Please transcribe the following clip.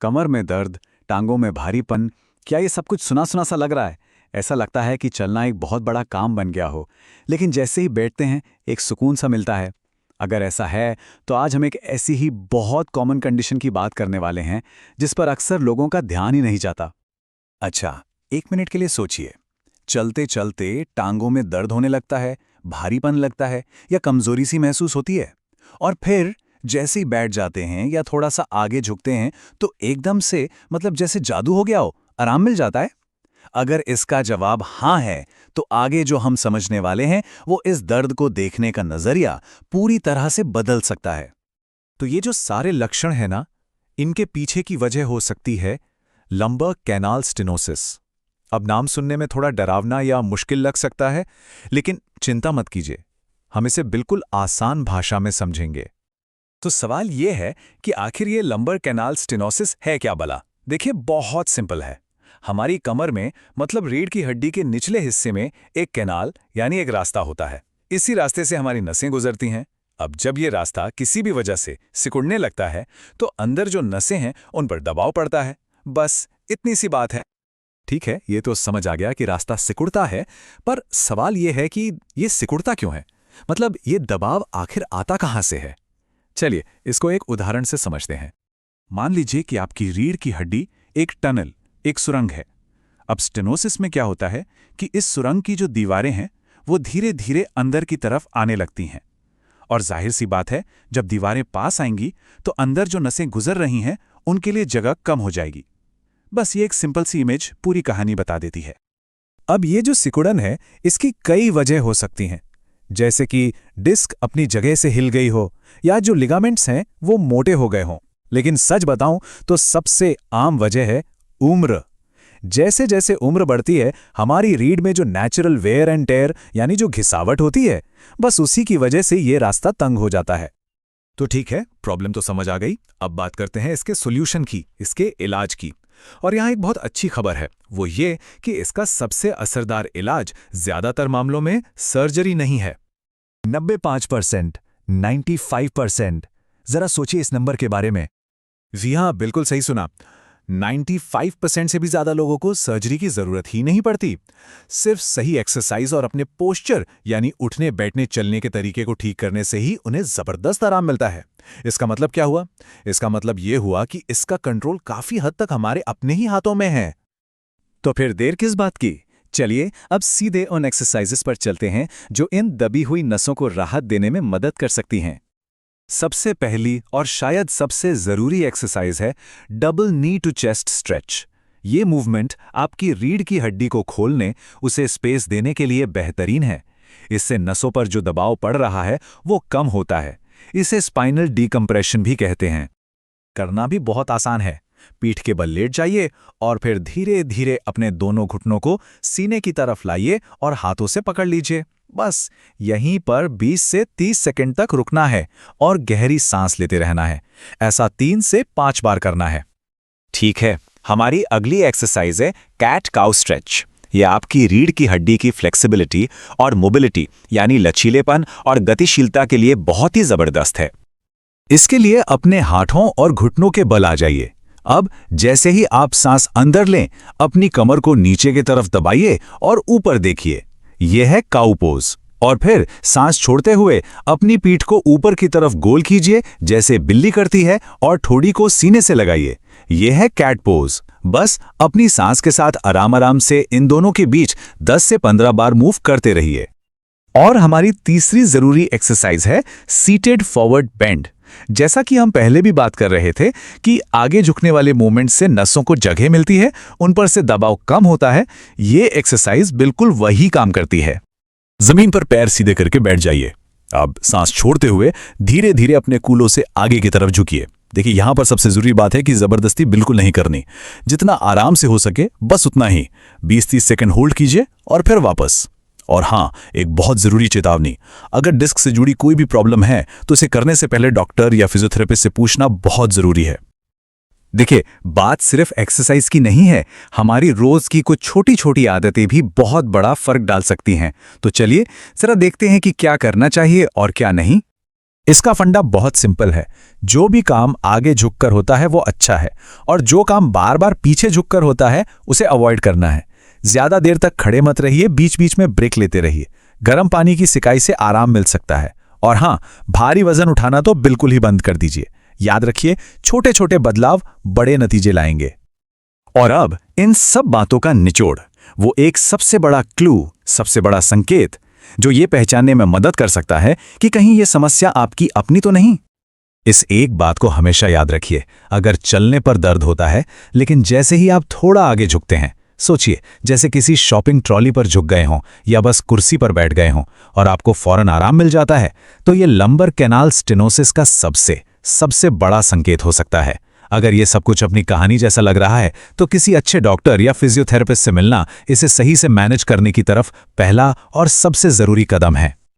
कमर में दर्द, टांगों में भारीपन, क्या ये सब कुछ सुना सुना सा लग रहा है? ऐसा लगता है कि चलना एक बहुत बड़ा काम बन गया हो, लेकिन जैसे ही बैठते हैं एक सुकून सा मिलता है। अगर ऐसा है तो आज हम एक ऐसी ही बहुत कॉमन कंडीशन की बात करने वाले हैं जिस पर अक्सर लोगों का ध्यान ही नहीं जाता। अच्छा, एक मिनट के लिए सोचिए। चलते चलते टांगों में दर्द होने लगता है, भारीपन लगता है या कमजोरी सी महसूस होती है। और फिर जैसे ही बैठ जाते हैं या थोड़ा सा आगे झुकते हैं तो एकदम से मतलब जैसे जादू हो गया हो, आराम मिल जाता है। अगर इसका जवाब हाँ है तो आगे जो हम समझने वाले हैं वो इस दर्द को देखने का नजरिया पूरी तरह से बदल सकता है। तो ये जो सारे लक्षण हैं ना, इनके पीछे की वजह हो सकती है लंबर कैनाल स्टेनोसिस। अब नाम सुनने में थोड़ा डरावना या मुश्किल लग सकता है, लेकिन चिंता मत कीजिए, हम इसे बिल्कुल आसान भाषा में समझेंगे। तो सवाल ये है कि आखिर ये लंबर कैनाल स्टेनोसिस है क्या भला? देखिए, बहुत सिंपल है। हमारी कमर में मतलब रीढ़ की हड्डी के निचले हिस्से में एक कैनाल यानी एक रास्ता होता है। इसी रास्ते से हमारी नसें गुजरती हैं। अब जब ये रास्ता किसी भी वजह से सिकुड़ने लगता है तो अंदर जो नसें हैं उन पर दबाव पड़ता है। बस इतनी सी बात है। ठीक है, ये तो समझ आ गया कि रास्ता सिकुड़ता है, पर सवाल ये है कि ये सिकुड़ता क्यों है? मतलब ये दबाव आखिर आता कहाँ से है? चलिए इसको एक उदाहरण से समझते हैं। मान लीजिए कि आपकी रीढ़ की हड्डी एक टनल, एक सुरंग है। अब स्टेनोसिस में क्या होता है कि इस सुरंग की जो दीवारें हैं वो धीरे धीरे अंदर की तरफ आने लगती हैं। और जाहिर सी बात है, जब दीवारें पास आएंगी तो अंदर जो नसें गुजर रही हैं उनके लिए जगह कम हो जाएगी। बस ये एक सिंपल सी इमेज पूरी कहानी बता देती है। अब ये जो सिकुड़न है, इसकी कई वजह हो सकती हैं, जैसे कि डिस्क अपनी जगह से हिल गई हो या जो लिगामेंट्स हैं वो मोटे हो गए हों। लेकिन सच बताऊं तो सबसे आम वजह है उम्र। जैसे जैसे उम्र बढ़ती है, हमारी रीढ़ में जो नेचुरल वेयर एंड टेयर यानी जो घिसावट होती है, बस उसी की वजह से ये रास्ता तंग हो जाता है। तो ठीक है, प्रॉब्लम तो समझ आ गई। अब बात करते हैं इसके सॉल्यूशन की, इसके इलाज की। और यहाँ एक बहुत अच्छी खबर है, वो ये कि इसका सबसे असरदार इलाज ज्यादातर मामलों में सर्जरी नहीं है। 95%, 95%। जरा सोचिए इस नंबर के बारे में। जी हाँ, बिल्कुल सही सुना। 95% से भी ज्यादा लोगों को सर्जरी की जरूरत ही नहीं पड़ती। सिर्फ सही एक्सरसाइज और अपने पोस्चर यानी उठने बैठने चलने के तरीके को ठीक करने से ही उन्हें जबरदस्त आराम मिलता है। इसका मतलब क्या हुआ? इसका मतलब ये हुआ कि इसका कंट्रोल काफी हद तक हमारे अपने ही हाथों में है। तो फिर देर किस बात की? चलिए अब सीधे उन एक्सरसाइजेस पर चलते हैं जो इन दबी हुई नसों को राहत देने में मदद कर सकती हैं। सबसे पहली और शायद सबसे जरूरी एक्सरसाइज है double knee to chest stretch. ये मूवमेंट आपकी रीढ़ की हड्डी को खोलने, उसे स्पेस देने के लिए बेहतरीन है। इससे नसों पर जो दबाव पड़ रहा है वो कम होता है। इसे स्पाइनल डीकम्प्रेशन भी कहते हैं। करना भी बहुत आसान है। पीठ के बल लेट जाइए और फिर धीरे धीरे अपने दोनों घुटनों को सीने की तरफ लाइए और हाथों से पकड़ लीजिए। बस यहीं पर 20 से 30 सेकंड तक रुकना है और गहरी सांस लेते रहना है। ऐसा 3 से 5 बार करना है। ठीक है, हमारी अगली एक्सरसाइज है कैट काउ स्ट्रेच। यह आपकी रीढ़ की हड्डी की फ्लेक्सिबिलिटी और मोबिलिटी यानी लचीलेपन और गतिशीलता के लिए बहुत ही जबरदस्त है। इसके लिए अपने हाथों और घुटनों के बल आ जाइए। अब जैसे ही आप सांस अंदर लें, अपनी कमर को नीचे की तरफ दबाइए और ऊपर देखिए। यह है काउ पोज। और फिर सांस छोड़ते हुए अपनी पीठ को ऊपर की तरफ गोल कीजिए जैसे बिल्ली करती है और ठोड़ी को सीने से लगाइए। यह है कैट पोज। बस अपनी सांस के साथ आराम आराम से इन दोनों के बीच 10 से 15 बार मूव करते रहिए। और हमारी तीसरी जरूरी एक्सरसाइज है सीटेड फॉरवर्ड बेंड। जैसा कि हम पहले भी बात कर रहे थे कि आगे झुकने वाले मूवमेंट से नसों को जगह मिलती है, उन पर से दबाव कम होता है। ये एक्सरसाइज बिल्कुल वही काम करती है। जमीन पर पैर सीधे करके बैठ जाइए। अब सांस छोड़ते हुए धीरे धीरे अपने कूल्हों से आगे की तरफ झुकिए। देखिए, यहां पर सबसे जरूरी बात है कि जबरदस्ती बिल्कुल नहीं करनी। जितना आराम से हो सके बस उतना ही। 20-30 सेकंड होल्ड कीजिए और फिर वापस। और हाँ, एक बहुत जरूरी चेतावनी, अगर डिस्क से जुड़ी कोई भी प्रॉब्लम है तो इसे करने से पहले डॉक्टर या फिजियोथेरेपिस्ट से पूछना बहुत जरूरी है। देखिए, बात सिर्फ एक्सरसाइज की नहीं है, हमारी रोज की कुछ छोटी छोटी आदतें भी बहुत बड़ा फर्क डाल सकती हैं। तो चलिए जरा देखते हैं कि क्या करना चाहिए और क्या नहीं। इसका फंडा बहुत सिंपल है। जो भी काम आगे झुककर होता है वो अच्छा है, और जो काम बार बार पीछे झुककर होता है उसे अवॉइड करना है। ज्यादा देर तक खड़े मत रहिए, बीच बीच में ब्रेक लेते रहिए। गर्म पानी की सिकाई से आराम मिल सकता है। और हाँ, भारी वजन उठाना तो बिल्कुल ही बंद कर दीजिए। याद रखिए, छोटे छोटे बदलाव बड़े नतीजे लाएंगे। और अब इन सब बातों का निचोड़, वो एक सबसे बड़ा क्लू, सबसे बड़ा संकेत जो ये पहचानने में मदद कर सकता है कि कहीं ये समस्या आपकी अपनी तो नहीं। इस एक बात को हमेशा याद रखिए, अगर चलने पर दर्द होता है लेकिन जैसे ही आप थोड़ा आगे झुकते हैं, सोचिए जैसे किसी शॉपिंग ट्रॉली पर झुक गए हों या बस कुर्सी पर बैठ गए हों और आपको फौरन आराम मिल जाता है, तो ये लंबर कैनाल स्टेनोसिस का सबसे बड़ा संकेत हो सकता है। अगर ये सब कुछ अपनी कहानी जैसा लग रहा है तो किसी अच्छे डॉक्टर या फिजियोथेरेपिस्ट से मिलना इसे सही से मैनेज करने की तरफ पहला और सबसे जरूरी कदम है।